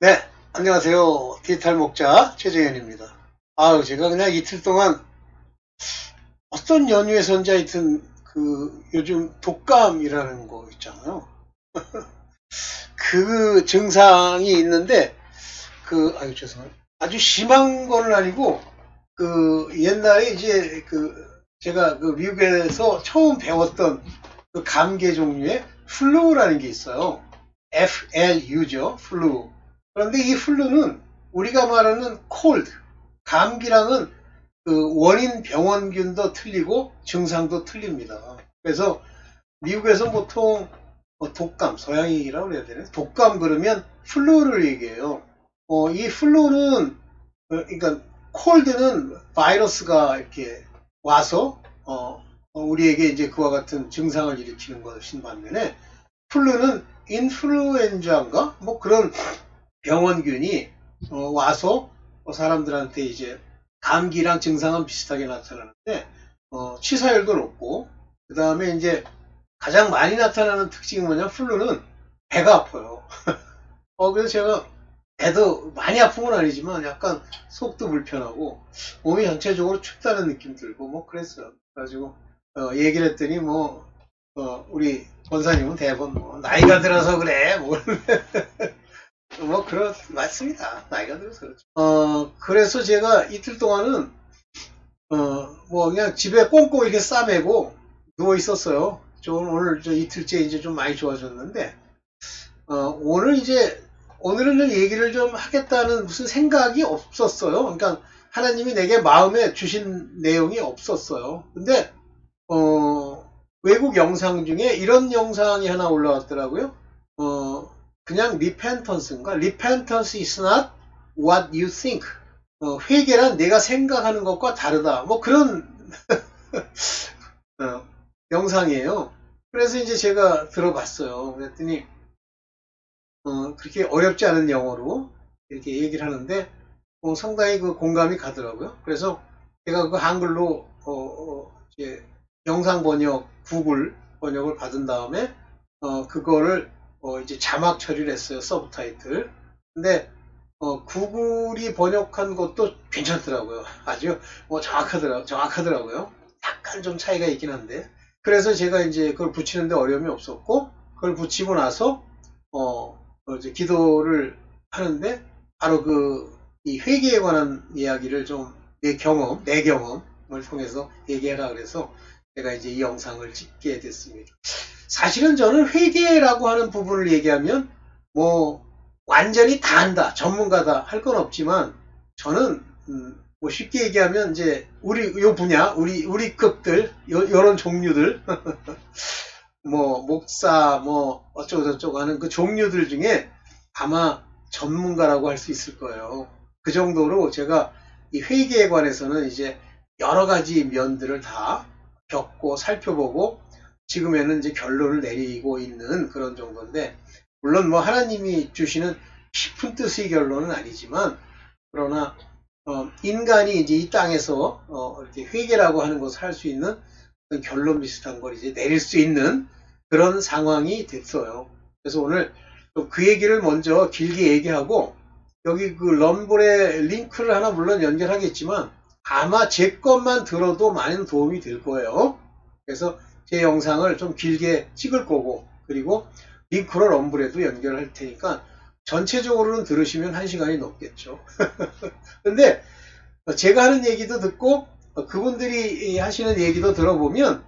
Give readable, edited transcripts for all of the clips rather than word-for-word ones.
네, 안녕하세요. 디지털 목자 최재현입니다. 제가 그냥 이틀 동안 어떤 연휴에선지 하여튼 요즘 독감이라는 거 있잖아요. 그 증상이 있는데 죄송합니다. 아주 심한 건 아니고 옛날에 이제 제가 미국에서 처음 배웠던 그 감기 종류의 플루라는 게 있어요. FLU죠. 플루. 그런데 이 플루는 우리가 말하는 콜드, 감기랑은 원인 병원균도 틀리고 증상도 틀립니다. 그래서 미국에서 보통 독감, 서양이라고 그래야 되나? 독감 그러면 플루를 얘기해요. 이 플루는 그러니까 콜드는 바이러스가 이렇게 와서 우리에게 이제 그와 같은 증상을 일으키는 것인 반면에 플루는 인플루엔자인가 뭐 그런 병원균이 와서 사람들한테 이제 감기랑 증상은 비슷하게 나타나는데 치사율도 높고 그 다음에 이제 가장 많이 나타나는 특징이 뭐냐 플루는 배가 아파요. 그래서 제가 배도 많이 아픈 건 아니지만 약간 속도 불편하고 몸이 전체적으로 춥다는 느낌 들고 뭐 그랬어요. 그래가지고 얘기를 했더니 우리 권사님은 대부분 나이가 들어서 그래 맞습니다. 나이가 들어서 그렇죠. 그래서 제가 이틀 동안은 그냥 집에 꽁꽁 이렇게 싸매고 누워 있었어요. 오늘 이틀째 이제 좀 많이 좋아졌는데 오늘은 얘기를 좀 하겠다는 무슨 생각이 없었어요. 그러니까 하나님이 내게 마음에 주신 내용이 없었어요. 근데 외국 영상 중에 이런 영상이 하나 올라왔더라고요. 그냥 repentance인가? Repentance is not what you think. 회개란 내가 생각하는 것과 다르다. 뭐 그런 영상이에요. 그래서 이제 제가 들어봤어요. 그랬더니 그렇게 어렵지 않은 영어로 이렇게 얘기를 하는데 상당히 공감이 가더라고요. 그래서 제가 한글로 이제 영상 번역 구글 번역을 받은 다음에 그거를 이제 자막 처리를 했어요. 서브타이틀. 근데 구글이 번역한 것도 괜찮더라고요. 아주 정확하더라고요. 약간 좀 차이가 있긴 한데. 그래서 제가 이제 그걸 붙이는데 어려움이 없었고, 그걸 붙이고 나서 이제 기도를 하는데 바로 이 회개에 관한 이야기를 좀 내 경험을 통해서 얘기해라 그래서 제가 이제 이 영상을 찍게 됐습니다. 사실은 저는 회계라고 하는 부분을 얘기하면 완전히 다 한다, 전문가다 할 건 없지만 저는 쉽게 얘기하면 이제 요 분야, 우리 급들 요런 종류들 목사 어쩌고 저쩌고 하는 그 종류들 중에 아마 전문가라고 할 수 있을 거예요. 그 정도로 제가 이 회계에 관해서는 이제 여러 가지 면들을 다 겪고 살펴보고 지금에는 이제 결론을 내리고 있는 그런 정도인데, 물론 하나님이 주시는 깊은 뜻의 결론은 아니지만, 그러나 인간이 이제 이 땅에서 이렇게 회개라고 하는 것을 할 수 있는 결론 비슷한 걸 이제 내릴 수 있는 그런 상황이 됐어요. 그래서 오늘 그 얘기를 먼저 길게 얘기하고, 여기 럼블의 링크를 하나 물론 연결하겠지만 아마 제 것만 들어도 많은 도움이 될 거예요. 그래서 제 영상을 좀 길게 찍을 거고, 그리고 링크로 럼블에도 연결할 테니까 전체적으로는 들으시면 1시간이 넘겠죠. 근데 제가 하는 얘기도 듣고 그분들이 하시는 얘기도 들어보면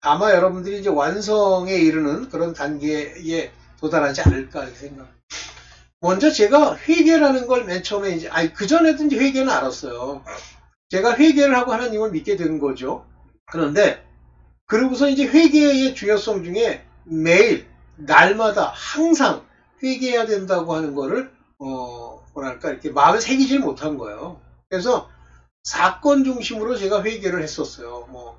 아마 여러분들이 이제 완성에 이르는 그런 단계에 도달하지 않을까 이렇게 생각합니다. 먼저 제가 회개라는 걸 맨 처음에 그전에도 이제 회개는 알았어요. 제가 회개를 하고 하나님을 믿게 된 거죠. 그런데 그러고서 이제 회개의 중요성 중에 매일 날마다 항상 회개해야 된다고 하는 거를 이렇게 마음에 새기질 못한 거예요. 그래서 사건 중심으로 제가 회개를 했었어요.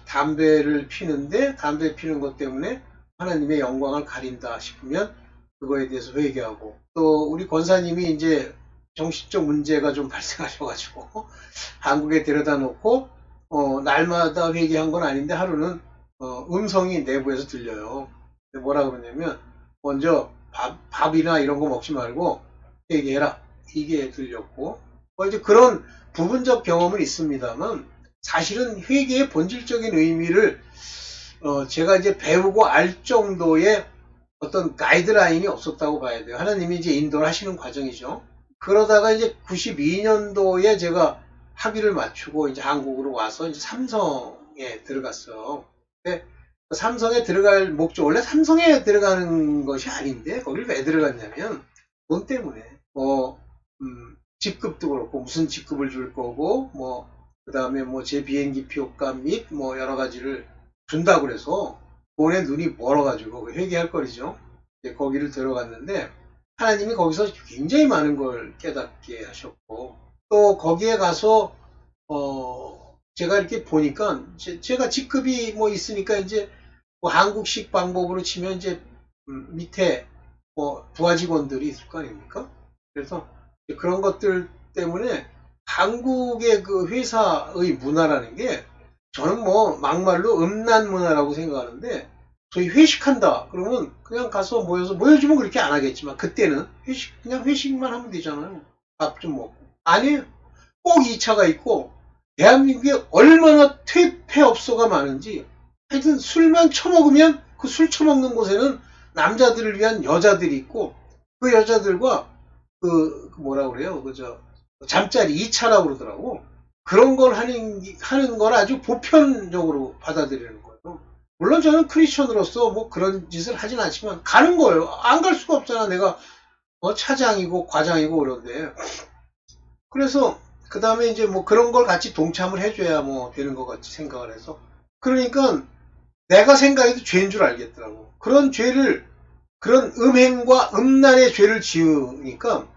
담배를 피는데 담배 피는 것 때문에 하나님의 영광을 가린다 싶으면 그거에 대해서 회개하고, 또 우리 권사님이 이제 정신적 문제가 좀 발생하셔가지고 한국에 데려다 놓고 날마다 회개한 건 아닌데 하루는 음성이 내부에서 들려요. 뭐라 그러냐면 먼저 밥이나 이런 거 먹지 말고 회개해라. 이게 들렸고, 이제 그런 부분적 경험은 있습니다만, 사실은 회개의 본질적인 의미를, 제가 이제 배우고 알 정도의 어떤 가이드라인이 없었다고 봐야 돼요. 하나님이 이제 인도를 하시는 과정이죠. 그러다가 이제 92년도에 제가 학위를 마치고 이제 한국으로 와서 이제 삼성에 들어갔어요. 근데 삼성에 들어갈 목적, 원래 삼성에 들어가는 것이 아닌데, 거길 왜 들어갔냐면, 돈 때문에, 직급도 그렇고, 무슨 직급을 줄 거고, 그 다음에 제 비행기 표값 및 여러 가지를 준다고 그래서, 돈에 눈이 멀어가지고, 회개할 거리죠. 거기를 들어갔는데, 하나님이 거기서 굉장히 많은 걸 깨닫게 하셨고, 또 거기에 가서, 제가 이렇게 보니까, 제가 직급이 있으니까 이제, 한국식 방법으로 치면 이제 밑에 부하 직원들이 있을 거 아닙니까? 그래서 그런 것들 때문에 한국의 그 회사의 문화라는 게 저는 막말로 음란 문화라고 생각하는데, 소위 회식한다 그러면 그냥 가서 모여주면 그렇게 안 하겠지만, 그때는 그냥 회식만 하면 되잖아요. 밥 좀 먹고. 아니에요. 꼭 2차가 있고, 대한민국에 얼마나 퇴폐업소가 많은지, 하여튼 술만 처먹으면 그 술 처먹는 곳에는 남자들을 위한 여자들이 있고, 그 여자들과 뭐라 그래요? 잠자리 2차라고 그러더라고. 그런 걸 하는 걸 아주 보편적으로 받아들이는 거예요. 물론 저는 크리스천으로서 그런 짓을 하진 않지만 가는 거예요. 안 갈 수가 없잖아. 내가 차장이고 과장이고 그런데. 그래서 그 다음에 이제 그런 걸 같이 동참을 해줘야 되는 것 같이 생각을 해서. 그러니까 내가 생각해도 죄인 줄 알겠더라고. 그런 음행과 음란의 죄를 지으니까,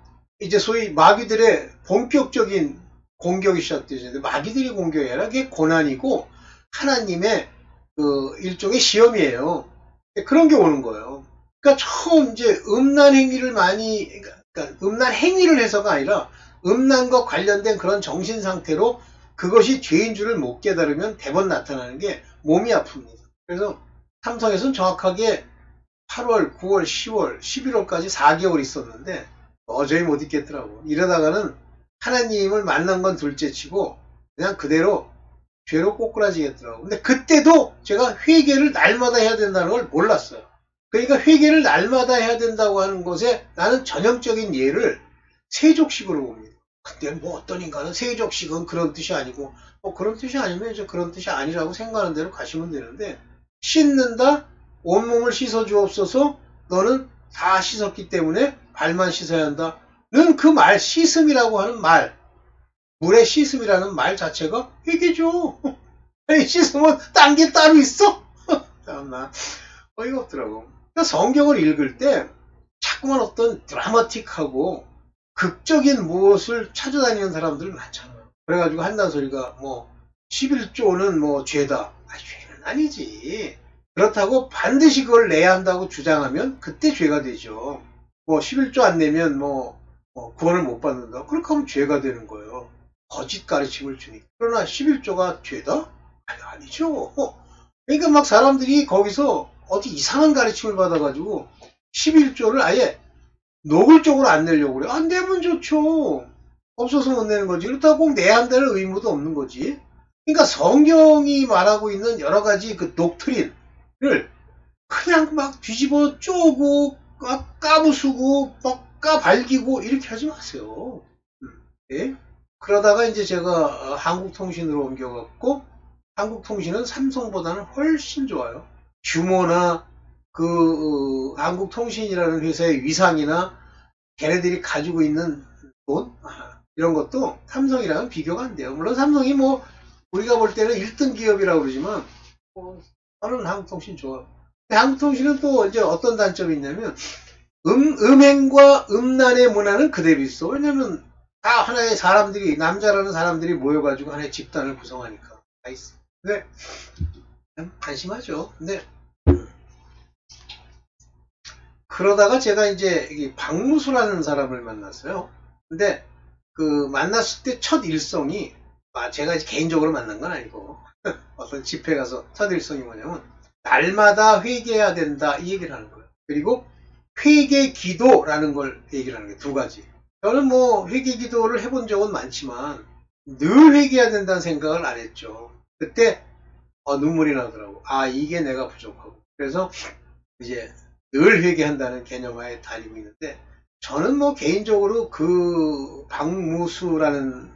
이제 소위 마귀들의 본격적인 공격이 시작되죠. 마귀들이 공격이 아니라 그게 고난이고, 하나님의 일종의 시험이에요. 그런 게 오는 거예요. 그러니까 처음 이제 음란 행위를 그러니까 음란 행위를 해서가 아니라, 음란과 관련된 그런 정신 상태로 그것이 죄인 줄을 못 깨달으면 대번 나타나는 게 몸이 아픕니다. 그래서 삼성에서는 정확하게 8월, 9월, 10월, 11월까지 4개월 있었는데 도저히 못 있겠더라고. 이러다가는 하나님을 만난 건 둘째치고 그냥 그대로 죄로 꼬꾸라지겠더라고. 근데 그때도 제가 회개를 날마다 해야 된다는 걸 몰랐어요. 그러니까 회개를 날마다 해야 된다고 하는 것에 나는 전형적인 예를 세족식으로 봅니다. 근데 어떤 인간은 세족식은 그런 뜻이 아니고, 그런 뜻이 아니면 이제 그런 뜻이 아니라고 생각하는 대로 가시면 되는데, 씻는다? 온몸을 씻어 주옵소서. 너는 다 씻었기 때문에 발만 씻어야 한다. 는 그 말, 씻음이라고 하는 말, 물의 씻음이라는 말 자체가 회개죠. 씻으면 딴 게 따로 있어? 참나 어이가 없더라고. 그러니까 성경을 읽을 때 자꾸만 어떤 드라마틱하고 극적인 무엇을 찾아다니는 사람들 많잖아요. 그래가지고 한다는 소리가 11조는 죄다. 죄는 아니지. 그렇다고 반드시 그걸 내야 한다고 주장하면 그때 죄가 되죠. 11조 안 내면 구원을 못 받는다. 그렇게 하면 죄가 되는 거예요. 거짓 가르침을 주니까. 그러나 11조가 죄다? 아니죠. 그러니까 막 사람들이 거기서 어디 이상한 가르침을 받아가지고 11조를 아예 노골적으로 안 내려고 그래. 안 내면 좋죠. 없어서 못 내는 거지. 그렇다고 꼭 내야 한다는 의무도 없는 거지. 그러니까 성경이 말하고 있는 여러 가지 그 독트린을 그냥 막 뒤집어 쪼고 막 까부수고 막 까발기고 이렇게 하지 마세요. 네? 그러다가 이제 제가 한국통신으로 옮겨갔고, 한국통신은 삼성보다는 훨씬 좋아요. 규모나 한국통신이라는 회사의 위상이나 걔네들이 가지고 있는 돈 이런 것도 삼성이랑은 비교가 안 돼요. 물론 삼성이 우리가 볼 때는 1등 기업이라고 그러지만 저는 한국통신 좋아. 근데 한국통신은 또 이제 어떤 단점이 있냐면 음행과 음란의 문화는 그대로 있어. 왜냐면 다 하나의 사람들이, 남자라는 사람들이 모여가지고 하나의 집단을 구성하니까 다 있어. 근데 한심하죠. 근데 그러다가 제가 이제 박무수라는 사람을 만났어요. 근데 만났을 때 첫 일성이, 제가 개인적으로 만난 건 아니고 어떤 집회 가서 첫 일성이 뭐냐면 날마다 회개해야 된다 이 얘기를 하는 거예요. 그리고 회개 기도라는 걸 얘기를 하는 게 두 가지. 저는 뭐 회개 기도를 해본 적은 많지만 늘 회개해야 된다는 생각을 안 했죠. 그때 눈물이 나더라고. 아, 이게 내가 부족하고. 그래서 이제 늘 회개한다는 개념하에 다니고 있는데, 저는 뭐 개인적으로 그 박무수라는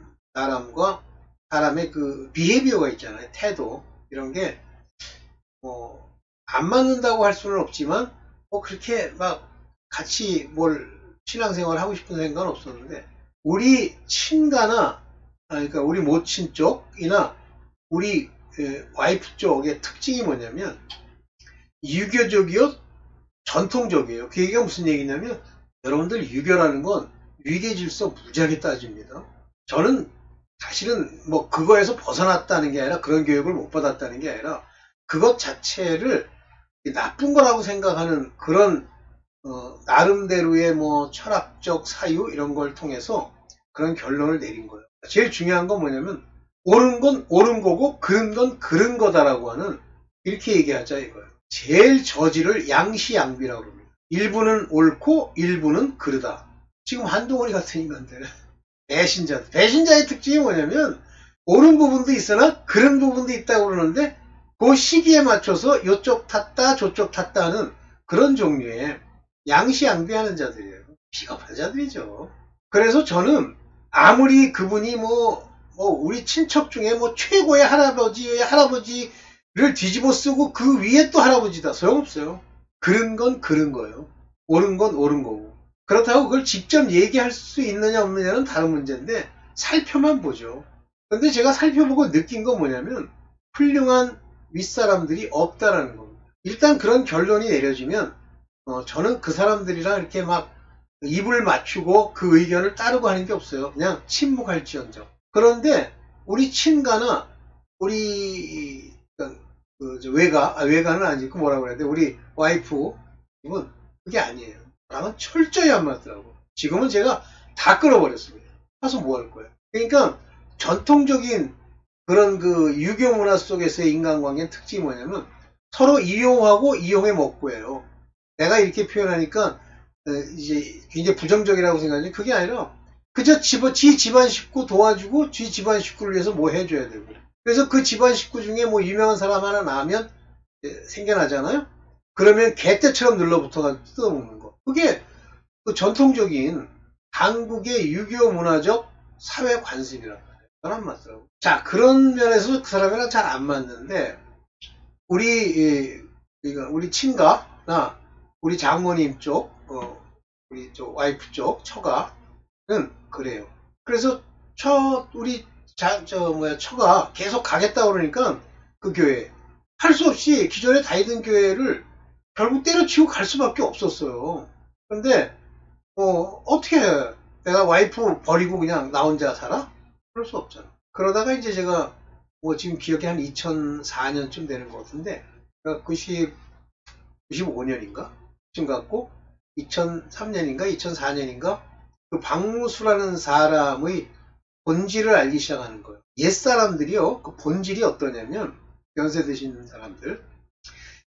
사람의 그 비헤비어가 있잖아요. 태도. 이런 게 뭐 안 맞는다고 할 수는 없지만 뭐 그렇게 막 같이 뭘 신앙생활을 하고 싶은 생각은 없었는데, 우리 친가나 그러니까 우리 모친 쪽이나 우리 와이프 쪽의 특징이 뭐냐면 유교적이요, 전통적이에요. 그 얘기가 무슨 얘기냐면, 여러분들 유교라는 건 위계질서 무지하게 따집니다. 저는 사실은 뭐 그거에서 벗어났다는 게 아니라, 그런 교육을 못 받았다는 게 아니라, 그것 자체를 나쁜 거라고 생각하는 그런 나름대로의 뭐 철학적 사유 이런 걸 통해서 그런 결론을 내린 거예요. 제일 중요한 건 뭐냐면, 옳은 건 옳은 거고 그른 건 그른 거다라고 하는, 이렇게 얘기하자 이거예요. 제일 저지를 양시양비라고 합니다. 일부는 옳고 일부는 그르다. 지금 한동훈이 같은 인간들, 배신자의 특징이 뭐냐면, 옳은 부분도 있으나 그른 부분도 있다고 그러는데, 그 시기에 맞춰서 이쪽 탔다 저쪽 탔다 하는 그런 종류의 양시양비하는 자들이에요. 비겁한 자들이죠. 그래서 저는 아무리 그분이 우리 친척 중에 뭐 최고의 할아버지를 뒤집어 쓰고 그 위에 또 할아버지다, 소용없어요. 그른 건 그른 거예요. 옳은 건 옳은 거고. 그렇다고 그걸 직접 얘기할 수 있느냐 없느냐는 다른 문제인데, 살펴만 보죠. 근데 제가 살펴보고 느낀 건 뭐냐면, 훌륭한 윗사람들이 없다라는 겁니다. 일단 그런 결론이 내려지면 저는 그 사람들이랑 이렇게 막 입을 맞추고 그 의견을 따르고 하는 게 없어요. 그냥 침묵할지언정. 그런데 우리 친가나 우리 외가는 아니고 뭐라고 그래야 돼, 우리 와이프 이건 그게 아니에요. 나랑 철저히 안 맞더라고. 지금은 제가 다 끌어버렸습니다. 가서 뭐 할 거예요. 그러니까 전통적인 그런 그 유교 문화 속에서의 인간관계의 특징이 뭐냐면, 서로 이용하고 이용해 먹고예요. 내가 이렇게 표현하니까 이제 굉장히 부정적이라고 생각하지, 그게 아니라 그저 지 집안 식구 도와주고 지 집안 식구를 위해서 뭐 해줘야 되고, 그래서 그 집안 식구 중에 뭐 유명한 사람 하나 나면 생겨나잖아요. 그러면 개떼처럼 눌러붙어가지고 뜯어먹는 거. 그게 그 전통적인 한국의 유교 문화적 사회 관습이란 말이에요. 저는 안 맞더라고. 자, 그런 면에서 그 사람이랑 잘 안 맞는데, 우리 친가나 우리 장모님 쪽, 우리 와이프 쪽 처가는 그래요. 그래서 우리 처가 계속 가겠다 그러니까 그 교회 할 수 없이 기존에 다니던 교회를 결국 때려치우고 갈 수밖에 없었어요. 근데 어떻게 해? 내가 와이프 버리고 그냥 나 혼자 살아? 그럴 수 없잖아. 그러다가 이제 제가 지금 기억이 한 2004년쯤 되는 것 같은데, 95년인가? 쯤 갖고 2003년인가 2004년인가 그 박무수라는 사람의 본질을 알기 시작하는 거예요. 옛사람들이요, 그 본질이 어떠냐면, 연세 드신 사람들,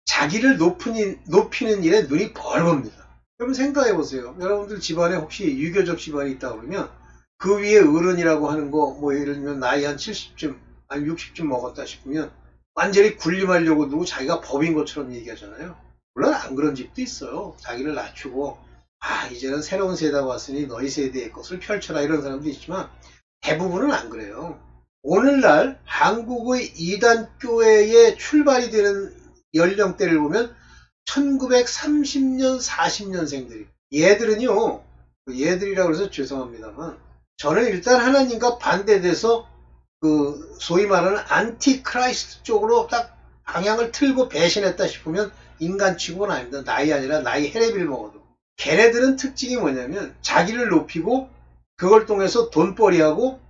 자기를 높이는 일에 눈이 벌겁니다. 여러분 생각해 보세요. 여러분들 집안에 혹시 유교적 집안이 있다 그러면, 그 위에 어른이라고 하는 거, 예를 들면 나이 한 70쯤, 아니 60쯤 먹었다 싶으면 완전히 군림하려고 누구 자기가 법인 것처럼 얘기하잖아요. 물론 안 그런 집도 있어요. 자기를 낮추고, 이제는 새로운 세대가 왔으니 너희 세대의 것을 펼쳐라, 이런 사람도 있지만, 대부분은 안 그래요. 오늘날 한국의 이단교회의 출발이 되는 연령대를 보면 1930년 40년생들이, 얘들이라고 해서 죄송합니다만, 저는 일단 하나님과 반대돼서 그 소위 말하는 안티크라이스트 쪽으로 딱 방향을 틀고 배신했다 싶으면 인간치고는 아닙니다. 나이 아니라 나이 헤레비를 먹어도. 걔네들은 특징이 뭐냐면, 자기를 높이고 그걸 통해서 돈벌이하고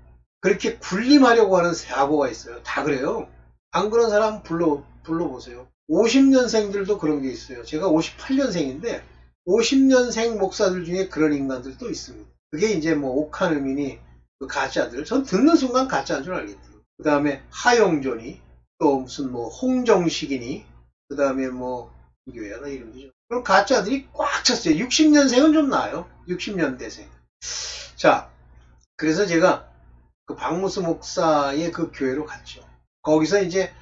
그렇게 군림하려고 하는 사고가 있어요. 다 그래요. 안 그런 사람 불러보세요. 50년생들도 그런 게 있어요. 제가 58년생인데 50년생 목사들 중에 그런 인간들도 있습니다. 그게 이제 옥하느민이 그 가짜들, 전 듣는 순간 가짜인 줄 알겠더라고요. 그 다음에 하용존이, 또 무슨 홍정식이니, 그 다음에 교회야, 나 이름이죠. 그럼 가짜들이 꽉 찼어요. 60년생은 좀 나아요. 60년대생. 자, 그래서 제가 그 박무수 목사의 그 교회로 갔죠. 거기서 이제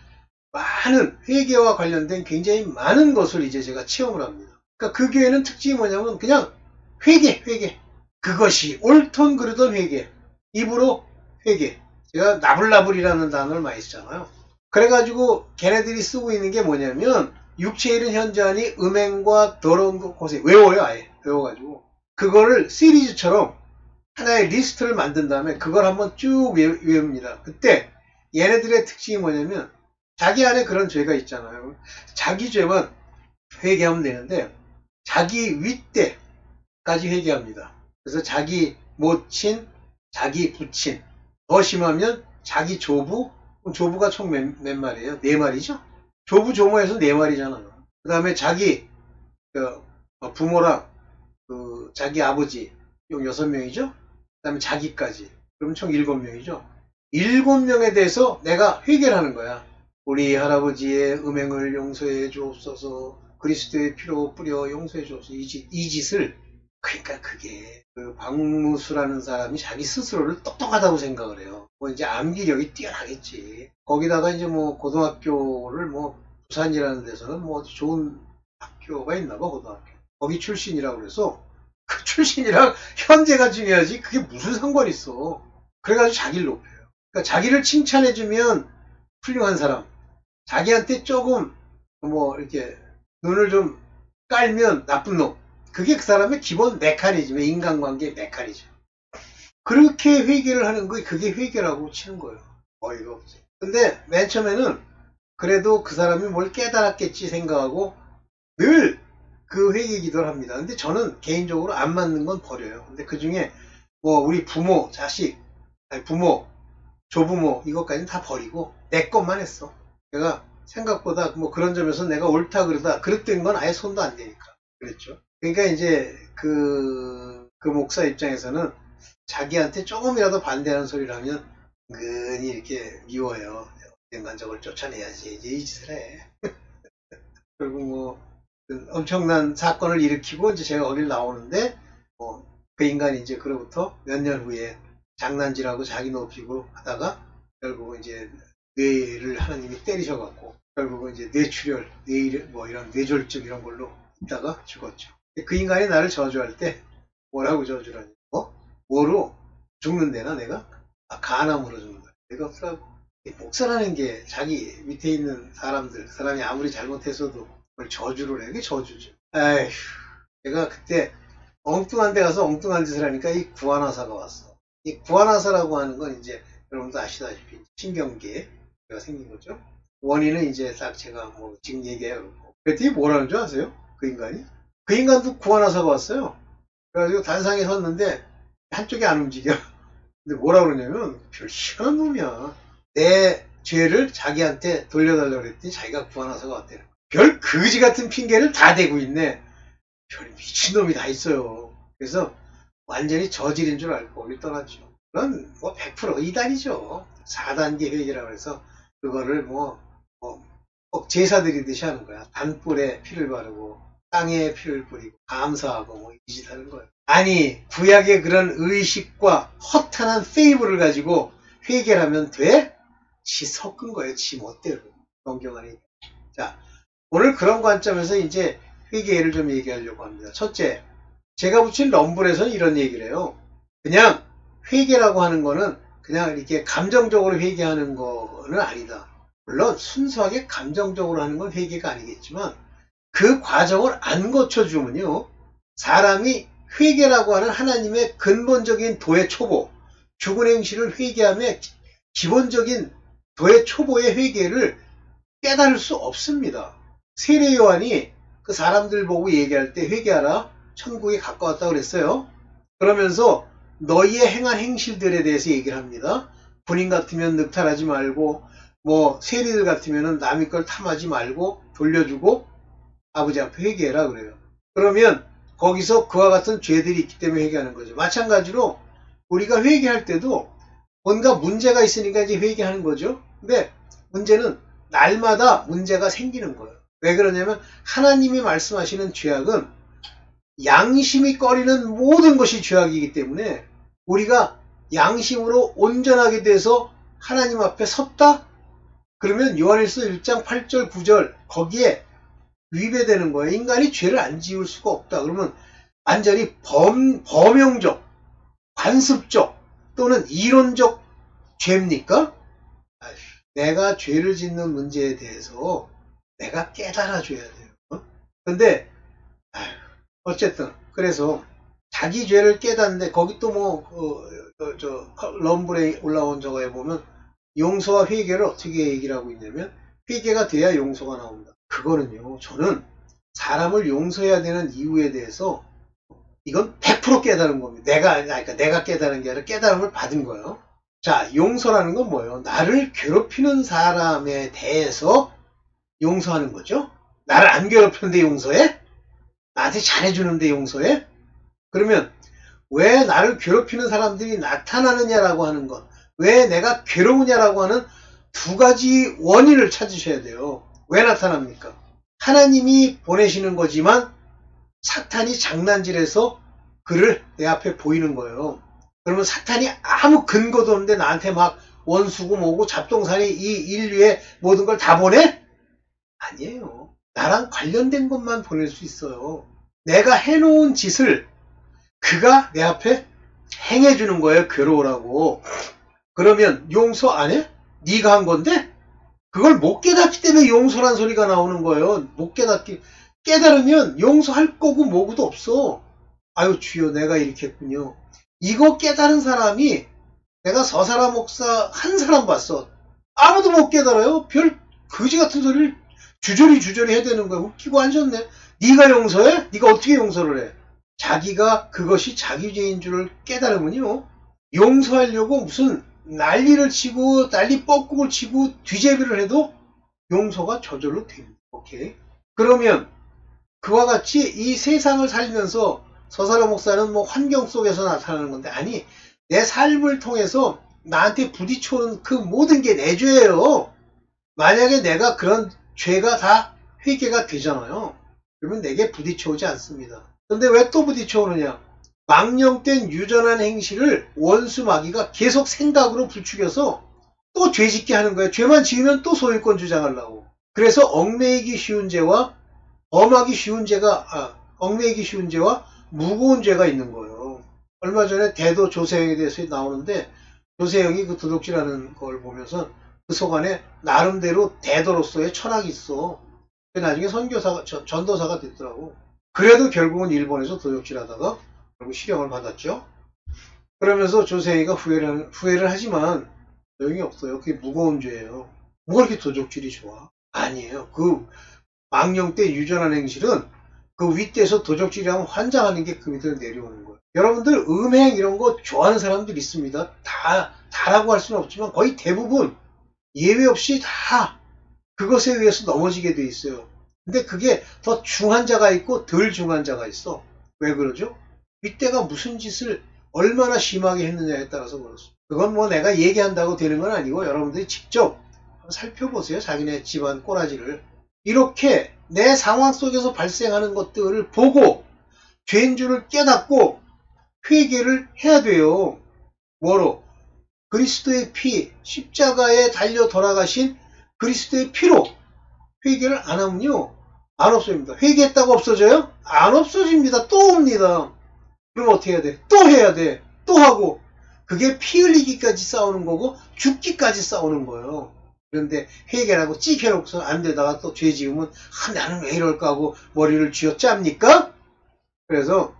많은 회개와 관련된 굉장히 많은 것을 이제 제가 체험을 합니다. 그러니까 그 교회는 특징이 뭐냐면 그냥 회개. 그것이 옳던 그르던 회개. 입으로 회개. 제가 나불나불이라는 단어를 많이 쓰잖아요. 그래가지고 걔네들이 쓰고 있는 게 뭐냐면 육체에 이른 현저하니 음행과 더러운 곳에 외워요. 아예 외워가지고 그거를 시리즈처럼 하나의 리스트를 만든 다음에 그걸 한번 쭉 외웁니다. 그때 얘네들의 특징이 뭐냐면 자기 안에 그런 죄가 있잖아요. 자기 죄만 회개하면 되는데 자기 윗대까지 회개합니다. 그래서 자기 모친, 자기 부친, 더 심하면 자기 조부, 조부가 총 몇 마리예요? 네 마리죠? 조부 조모해서 네 마리잖아요. 그 다음에 자기 부모랑 자기 아버지 용 6명이죠? 그 다음에 자기까지 그럼 총 7명이죠? 7명에 대해서 내가 회개를 하는 거야. 우리 할아버지의 음행을 용서해 주옵소서, 그리스도의 피로 뿌려 용서해 주옵소서. 이 짓을, 그러니까 그게 그 박무수라는 사람이 자기 스스로를 똑똑하다고 생각을 해요. 뭐 이제 암기력이 뛰어나겠지. 거기다가 이제 뭐 고등학교를 뭐 부산이라는 데서는 뭐 좋은 학교가 있나 봐, 고등학교. 거기 출신이라고 그래서 그 출신이랑 현재가 중요하지 그게 무슨 상관이 있어. 그래가지고 자기를 높여요. 그러니까 자기를 칭찬해주면 훌륭한 사람, 자기한테 조금 뭐 이렇게 눈을 좀 깔면 나쁜 놈. 그게 그 사람의 기본 메커니즘의 인간관계 메커니즘. 그렇게 회개를 하는 거 그게 회개라고 치는 거예요. 어이가 없지. 근데 맨 처음에는 그래도 그 사람이 뭘 깨달았겠지 생각하고 늘 그 회개 기도를 합니다. 근데 저는 개인적으로 안 맞는 건 버려요. 근데 그 중에 뭐 우리 부모, 자식, 아니 부모, 조부모 이것까지는 다 버리고 내 것만 했어. 내가 생각보다 뭐 그런 점에서 내가 옳다 그러다 그랬던 건 아예 손도 안 대니까 그랬죠. 그러니까 이제 그 목사 입장에서는 자기한테 조금이라도 반대하는 소리를 하면 은근히 이렇게 미워요. 언젠간 저걸 쫓아내야지 이제 이 짓을 해. 그리고 뭐 엄청난 사건을 일으키고 이제 제가 거길 나오는데 그 인간이 이제 그로부터 몇 년 후에 장난질하고 자기 높이고 하다가 결국은 이제 뇌를 하나님이 때리셔갖고 결국은 이제 뇌출혈, 뭐 이런 뇌졸중 이런 걸로 있다가 죽었죠. 그 인간이 나를 저주할 때 뭐라고 저주라니? 뭐로 죽는데나 내가? 간암으로 죽는다. 내가 없더라고. 목사라는 게 자기 밑에 있는 사람들, 그 사람이 아무리 잘못했어도 그걸 저주를 해. 그게 저주죠. 에휴, 내가 그때 엉뚱한 데 가서 엉뚱한 짓을 하니까 이 구안화사가 왔어. 이 구안화사라고 하는 건 이제 여러분도 아시다시피 신경계가 생긴 거죠. 원인은 이제 딱 제가 뭐 지금 얘기해요. 그랬더니 뭐라는 줄 아세요? 그 인간이? 그 인간도 구안화사가 왔어요. 그래가지고 단상에 섰는데 한쪽이 안 움직여. 근데 뭐라 그러냐면 별 희한한 놈이야. 내 죄를 자기한테 돌려달라고 그랬더니 자기가 구안화사가 왔대요. 별 거지 같은 핑계를 다 대고 있네. 별 미친놈이 다 있어요. 그래서 완전히 저질인 줄 알고 거길 떠났죠. 그건 뭐 100% 이단이죠. 4단계 회계라고 해서 그거를 꼭 제사 드리듯이 하는 거야. 단불에 피를 바르고 땅에 피를 뿌리고 감사하고 뭐 이 짓 하는 거예요. 아니 구약의 그런 의식과 허탄한 페이블을 가지고 회개를 하면 돼? 지 섞은 거예요. 지 멋대로. 동경하니. 자, 오늘 그런 관점에서 이제 회개를 좀 얘기하려고 합니다. 첫째, 제가 붙인 럼블에서는 이런 얘기를 해요. 그냥 회개라고 하는 거는 그냥 이렇게 감정적으로 회개하는 거는 아니다. 물론 순수하게 감정적으로 하는 건 회개가 아니겠지만 그 과정을 안 거쳐주면요. 사람이 회개라고 하는 하나님의 근본적인 도의 초보, 죽은 행실을 회개함의 기본적인 도의 초보의 회개를 깨달을 수 없습니다. 세례 요한이 그 사람들 보고 얘기할 때 회개하라, 천국에 가까웠다 그랬어요. 그러면서 너희의 행한 행실들에 대해서 얘기를 합니다. 군인 같으면 늑탈하지 말고 뭐 세리들 같으면 남의 걸 탐하지 말고 돌려주고 아버지 앞에 회개해라 그래요. 그러면 거기서 그와 같은 죄들이 있기 때문에 회개하는 거죠. 마찬가지로 우리가 회개할 때도 뭔가 문제가 있으니까 이제 회개하는 거죠. 근데 문제는 날마다 문제가 생기는 거예요. 왜 그러냐면 하나님이 말씀하시는 죄악은 양심이 꺼리는 모든 것이 죄악이기 때문에 우리가 양심으로 온전하게 돼서 하나님 앞에 섰다? 그러면 요한일서 1장 8절 9절 거기에 위배되는 거예요. 인간이 죄를 안 지을 수가 없다. 그러면 완전히 범용적, 관습적 또는 이론적 죄입니까? 내가 죄를 짓는 문제에 대해서 내가 깨달아줘야 돼요. 근데 어쨌든 그래서 자기 죄를 깨닫는데 거기 또 뭐 럼블에 올라온 저거에 보면 용서와 회개를 어떻게 얘기를 하고 있냐면 회개가 돼야 용서가 나온다. 그거는요, 저는 사람을 용서해야 되는 이유에 대해서 이건 100% 깨달은 겁니다. 내가 깨달은 게 아니라 깨달음을 받은 거예요. 자, 용서라는 건 뭐예요? 나를 괴롭히는 사람에 대해서 용서하는 거죠. 나를 안 괴롭히는데 용서해? 나한테 잘해주는데 용서해? 그러면 왜 나를 괴롭히는 사람들이 나타나느냐라고 하는 것, 왜 내가 괴로우냐라고 하는 두 가지 원인을 찾으셔야 돼요. 왜 나타납니까? 하나님이 보내시는 거지만 사탄이 장난질해서 그를 내 앞에 보이는 거예요. 그러면 사탄이 아무 근거도 없는데 나한테 막 원수고 뭐고 잡동사니 이 인류의 모든 걸 다 보내? 아니에요. 나랑 관련된 것만 보낼 수 있어요. 내가 해놓은 짓을 그가 내 앞에 행해주는 거예요. 괴로우라고. 그러면 용서 안 해? 네가 한 건데? 그걸 못 깨닫기 때문에 용서란 소리가 나오는 거예요. 못 깨닫기. 깨달으면 용서할 거고 뭐고도 없어. 아유 주여 내가 이렇게 했군요. 이거 깨달은 사람이 내가 서사라 목사 한 사람 봤어. 아무도 못 깨달아요. 별 거지 같은 소리를 주저리 해대는 거야. 웃기고 앉았네. 네가 용서해? 네가 어떻게 용서를 해? 자기가 그것이 자기 죄인 줄을 깨달으면요. 용서하려고 무슨 난리를 치고 난리 뻐꾸을 치고 뒤제비를 해도 용서가 저절로 됩니다. 오케이. 그러면 그와 같이 이 세상을 살면서 서사라 목사는 뭐 환경 속에서 나타나는 건데 아니 내 삶을 통해서 나한테 부딪혀오는 그 모든 게 내 죄예요. 만약에 내가 그런 죄가 다 회개가 되잖아요. 그러면 내게 부딪혀오지 않습니다. 근데 왜 또 부딪혀오느냐? 망령된 유전한 행실을 원수 마귀가 계속 생각으로 부추겨서 또 죄짓게 하는 거예요. 죄만 지으면 또 소유권 주장하려고. 그래서 얽매이기 쉬운 죄와 범하기 쉬운 죄가 얽매이기 쉬운 죄와 무거운 죄가 있는 거예요. 얼마 전에 대도 조세형에 대해서 나오는데 조세형이 그 도둑질하는 걸 보면서 그 속안에 나름대로 대도로서의 철학이 있어. 나중에 선교사가 전도사가 됐더라고. 그래도 결국은 일본에서 도둑질하다가 결국 실형을 받았죠. 그러면서 조세희가 후회를 하지만 소용이 없어요. 그게 무거운 죄예요. 뭐가 이렇게 도둑질이 좋아? 아니에요. 그 망령 때 유전한 행실은 그 윗대에서 도둑질하면 환장하는 게 그 밑으로 내려오는 거예요. 여러분들 음행 이런 거 좋아하는 사람들 있습니다. 다라고 할 수는 없지만 거의 대부분 예외 없이 다 그것에 의해서 넘어지게 돼 있어요. 근데 그게 더 중한 자가 있고 덜 중한 자가 있어. 왜 그러죠? 윗대가 무슨 짓을 얼마나 심하게 했느냐에 따라서 그렇습니다. 그건 뭐 내가 얘기한다고 되는 건 아니고 여러분들이 직접 살펴보세요. 자기네 집안 꼬라지를. 이렇게 내 상황 속에서 발생하는 것들을 보고 죄인 줄을 깨닫고 회개를 해야 돼요. 뭐로? 그리스도의 피, 십자가에 달려 돌아가신 그리스도의 피로 회개를 안 하면요. 안 없어집니다. 회개했다고 없어져요? 안 없어집니다. 또 옵니다. 그럼 어떻게 해야 돼? 또 해야 돼. 또 하고. 그게 피 흘리기까지 싸우는 거고 죽기까지 싸우는 거예요. 그런데 회개라고 찍 해놓고서 안 되다가 또 죄 지으면 나는 왜 이럴까 하고 머리를 쥐어짭니까? 그래서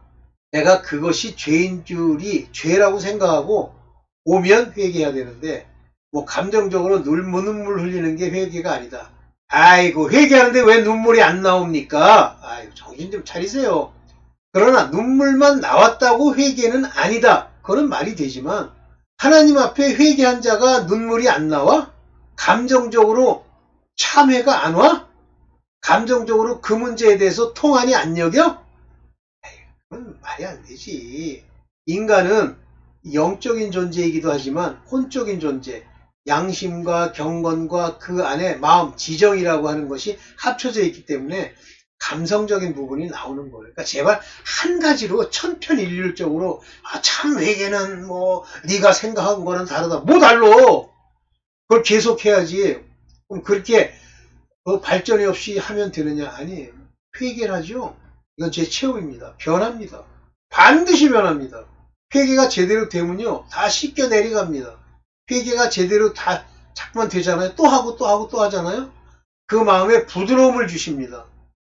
내가 그것이 죄인 줄이 죄라고 생각하고 오면 회개해야 되는데 뭐 감정적으로 눈물 흘리는 게 회개가 아니다. 아이고 회개하는데 왜 눈물이 안 나옵니까? 아이고 정신 좀 차리세요. 그러나 눈물만 나왔다고 회개는 아니다. 그거는 말이 되지만 하나님 앞에 회개한 자가 눈물이 안 나와? 감정적으로 참회가 안 와? 감정적으로 그 문제에 대해서 통한이 안 여겨? 그건 말이 안 되지. 인간은 영적인 존재이기도 하지만 혼적인 존재, 양심과 경건과 그 안에 마음, 지정이라고 하는 것이 합쳐져 있기 때문에 감성적인 부분이 나오는 거예요. 그러니까 제발 한 가지로 천편일률적으로 참 회계는 뭐 네가 생각한 거는 다르다. 뭐 달러? 그걸 계속해야지. 그럼 그렇게 발전이 없이 하면 되느냐? 아니에요. 회계를 하죠. 이건 제 체험입니다. 변합니다. 반드시 변합니다. 회계가 제대로 되면요. 다 씻겨 내려갑니다. 회계가 제대로 다 자꾸만 되잖아요. 또 하고 또 하고 또 하잖아요. 그 마음에 부드러움을 주십니다.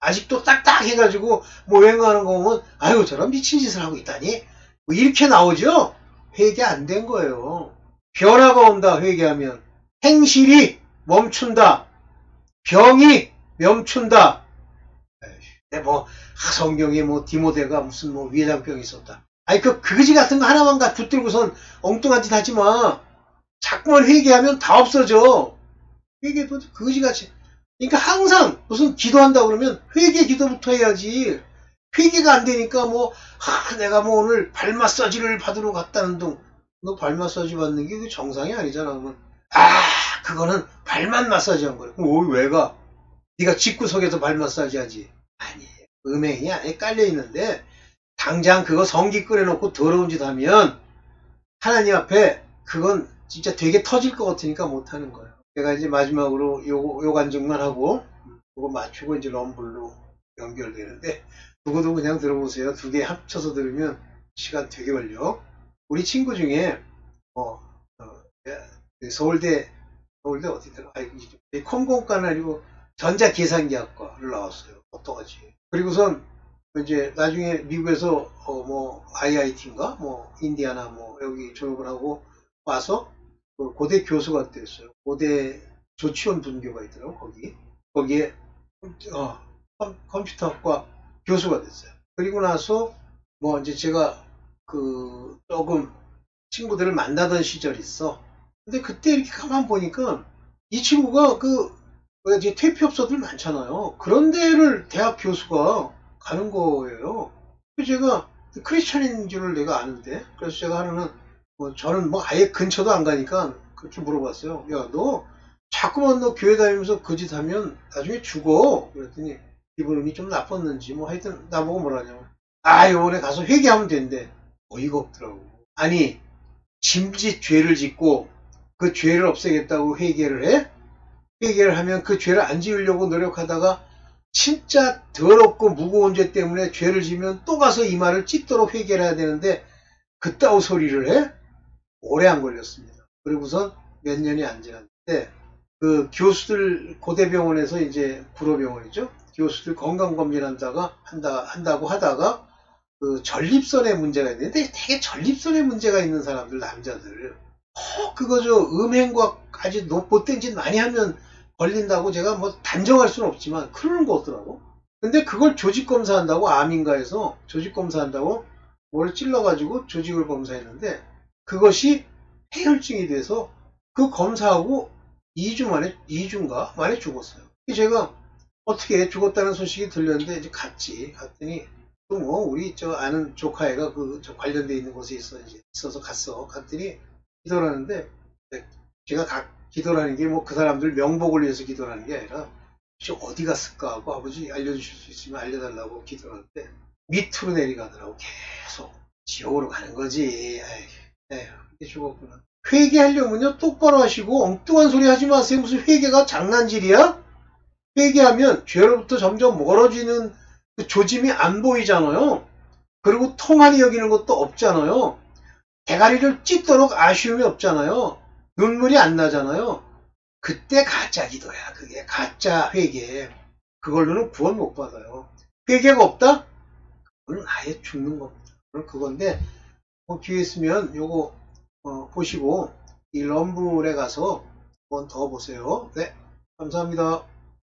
아직도 딱딱해가지고 뭐 웬가하는 거 보면 아유 저런 미친 짓을 하고 있다니 뭐 이렇게 나오죠. 회개 안 된 거예요. 변화가 온다. 회개하면 행실이 멈춘다. 병이 멈춘다. 뭐 성경에 뭐 디모데가 무슨 뭐 위장병이 있었다. 아니 그 그지 같은 거 하나만 붙들고선 엉뚱한 짓 하지 마. 자꾸만 회개하면 다 없어져. 회개도 그지같이. 그러니까 항상 무슨 기도한다 그러면 회개 기도부터 해야지. 회개가 안 되니까 뭐 내가 뭐 오늘 발 마사지를 받으러 갔다는 둥. 너 발 마사지 받는 게 그 정상이 아니잖아. 그러면 그거는 발만 마사지 한 거야. 그럼 왜 가? 네가 집구석에서 발 마사지 하지. 아니 음행이 안에 깔려 있는데 당장 그거 성기 끓여놓고 더러운 짓 하면 하나님 앞에 그건 진짜 되게 터질 것 같으니까 못하는 거예요. 제가 이제 마지막으로 요 간증만 하고 그거 맞추고 이제 럼블로 연결되는데 그거도 그냥 들어보세요. 두 개 합쳐서 들으면 시간 되게 걸려. 우리 친구 중에 서울대 어디더라? 컴공과는 아니고 전자계산기학과를 나왔어요. 어떡하지? 그리고선 이제 나중에 미국에서 뭐 IIT인가 뭐 인디아나 뭐 여기 졸업을 하고 와서 그 고대 교수가 됐어요. 고대 조치원 분교가 있더라고 거기에 컴퓨터학과 교수가 됐어요. 그리고 나서 뭐 이제 제가 그 조금 친구들을 만나던 시절이 있어. 근데 그때 이렇게 가만 보니까 이 친구가 그 이제 퇴폐업소들 많잖아요. 그런 데를 대학 교수가 가는 거예요. 그래서 제가 크리스찬인 줄을 내가 아는데 그래서 제가 하루는 저는 뭐 아예 근처도 안 가니까 그렇게 물어봤어요. 야, 너 자꾸만 너 교회 다니면서 그 짓 하면 나중에 죽어. 그랬더니 기분이 좀 나빴는지 뭐 하여튼 나보고 뭐라냐면 요번에 가서 회개하면 된대. 어이가 없더라고. 아니 짐짓 죄를 짓고 그 죄를 없애겠다고 회개를 해? 회개를 하면 그 죄를 안 지으려고 노력하다가 진짜 더럽고 무거운 죄 때문에 죄를 지면 또 가서 이 말을 찢도록 회개를 해야 되는데 그따위 소리를 해? 오래 안 걸렸습니다. 그리고선 몇 년이 안 지났는데 그 교수들 고대병원에서 이제 구로병원이죠. 교수들 건강검진 한다고 하다가 그 전립선에 문제가 있는데 되게 전립선에 문제가 있는 사람들 남자들 그거 음행과 아주 못된 짓 많이 하면 걸린다고 제가 뭐 단정할 수는 없지만 그러는 거 같더라고. 근데 그걸 조직 검사한다고 암인가에서 조직 검사한다고 뭘 찔러가지고 조직을 검사했는데 그것이 해혈증이 돼서 그 검사하고 2주인가 만에 죽었어요. 제가 어떻게 죽었다는 소식이 들렸는데 이제 갔더니 또 뭐 우리 아는 조카애가 저 관련돼 있는 곳에 있어서 갔더니 기도를 하는데 제가 기도라는 게 뭐 그 사람들 명복을 위해서 기도하는 게 아니라 혹시 어디 갔을까 하고 아버지 알려주실 수 있으면 알려달라고 기도하는데 밑으로 내려가더라고. 계속 지옥으로 가는 거지. 에휴 이게 죽었구나. 회개하려면요 똑바로 하시고 엉뚱한 소리 하지 마세요. 무슨 회개가 장난질이야? 회개하면 죄로부터 점점 멀어지는 그 조짐이 안 보이잖아요. 그리고 통한이 여기는 것도 없잖아요. 대가리를 찢도록 아쉬움이 없잖아요. 눈물이 안 나잖아요. 그때 가짜 기도야. 그게 가짜 회개. 그걸로는 구원 못 받아요. 회개가 없다? 그건 아예 죽는 겁니다. 그건데 기회 있으면 요거 보시고 이 럼블에 가서 한번 더 보세요. 네, 감사합니다.